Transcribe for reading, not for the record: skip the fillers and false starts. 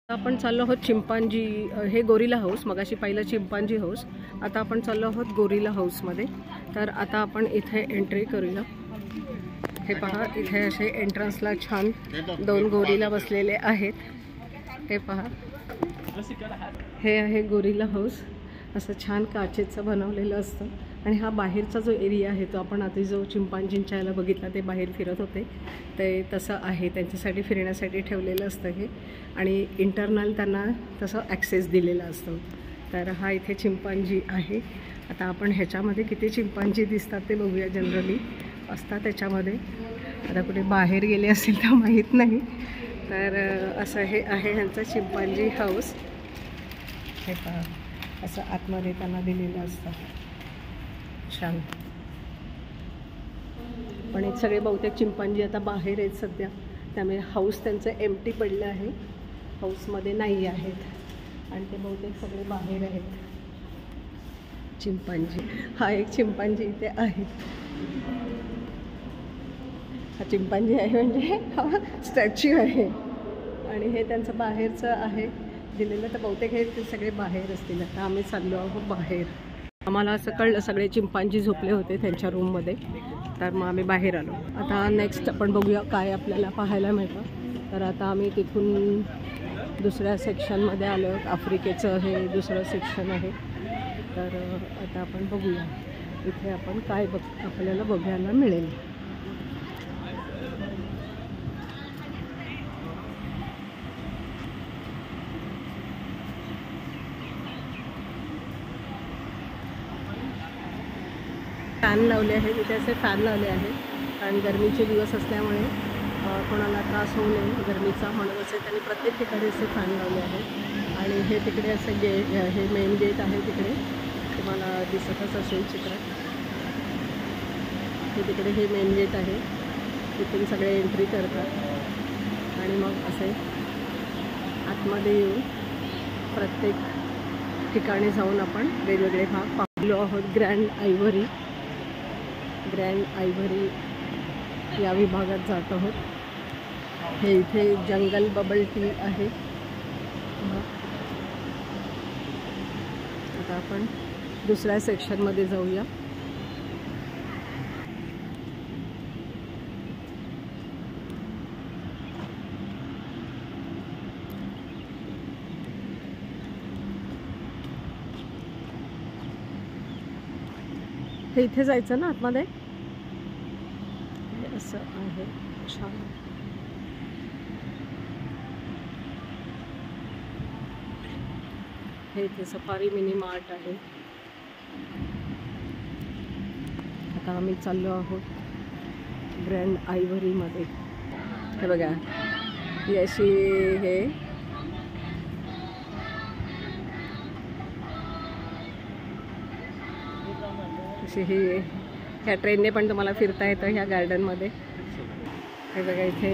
आपण चाललो आहोत चिंपांजी, हे गोरिला हाऊस. मगाशी पाहिलं चिंपांजी हाऊस, आता आपण चाललो आहोत गोरिला हाऊसमध्ये. तर आता आपण इथे एंट्री करूया. हे पहा, इथे असे एंट्रन्सला छान 2 गोरिला बसलेले आहेत. हे पहा, हे आहे गोरिला हाऊस. असं छान काचेचं बनवलेलं असतं. आणि हा बाहेरचा जो एरिया आहे तो आपण आधी जो चिंपांजींच्या याला बघितला, ते बाहेर फिरत होते ते तसं आहे. त्यांच्यासाठी फिरण्यासाठी ठेवलेलं असतं हे. आणि इंटरनल त्यांना तसं ॲक्सेस दिलेला असतो. तर हा इथे चिंपांजी आहे. आता आपण ह्याच्यामध्ये किती चिंपांजी दिसतात ते बघूया. जनरली असतात त्याच्यामध्ये, आता कुठे बाहेर गेले असेल तर माहीत नाही. तर असं हे आहे ह्यांचं चिंपांजी हाऊस. हे पहा, असं आतमध्ये त्यांना दिलेलं असतं. छान. पण हे सगळे बहुतेक चिंपांजी आता बाहेर आहेत सध्या, त्यामुळे हाऊस त्यांचं एम्प्टी पडलं आहे. हाऊसमध्ये नाही आहेत आणि ते बहुतेक सगळे बाहेर आहेत चिंपांजी. हा एक चिंपांजी इथे आहे. हा चिंपांजी आहे म्हणजे हा स्टॅच्यू आहे. आणि हे त्यांचं बाहेरचं आहे दिलेलं. तर बहुतेक हे ते सगळे बाहेर असतील. आता आम्ही चाललो आहोत बाहेर. आम्हाला असं कळलं सगळे चिंपांजी झोपले होते त्यांच्या रूममध्ये, तर मग आम्ही बाहेर आलो. आता नेक्स्ट आपण बघूया काय आपल्याला पाहायला मिळतं. तर आता आम्ही तिथून दुसऱ्या सेक्शनमध्ये आलो. आफ्रिकेचं हे दुसरं सेक्शन आहे. तर आता आपण बघूया इथे आपण काय आपल्याला बघायला मिळेल. फॅन लावले आहेत इथे, असे फॅन लावले आहेत. कारण गरमीचे दिवस असल्यामुळे कोणाला त्रास होऊ नये गरमीचा म्हणून असे त्यांनी प्रत्येक ठिकाणी असे फॅन लावले आहेत. आणि हे तिकडे असे हे मेन गेट आहे तिकडे, तुम्हाला दिसतच असेल चित्रात. हे तिकडे हे मेन गेट आहे, तिथून सगळे एंट्री करतात आणि मग असे आतमध्ये येऊन प्रत्येक ठिकाणी जाऊन आपण वेगवेगळे भाग पाहिलो आहोत. ग्रँड आयव्हरी या विभागात जात आहोत. हे इथे जंगल बबल टी आहे. आता आपण दुसऱ्या सेक्शनमध्ये जाऊया. हे इथे जायचं ना आतमध्ये, असं आहे. छान. हे इथे सफारी मिनी मार्ट आहे. आता आम्ही चाललो आहोत ग्रँड आयव्हरीमध्ये. हे बघा, ही अशी हे अशी ही ह्या ट्रेनने पण तुम्हाला फिरता येतं ह्या गार्डनमध्ये. हे बघा, इथे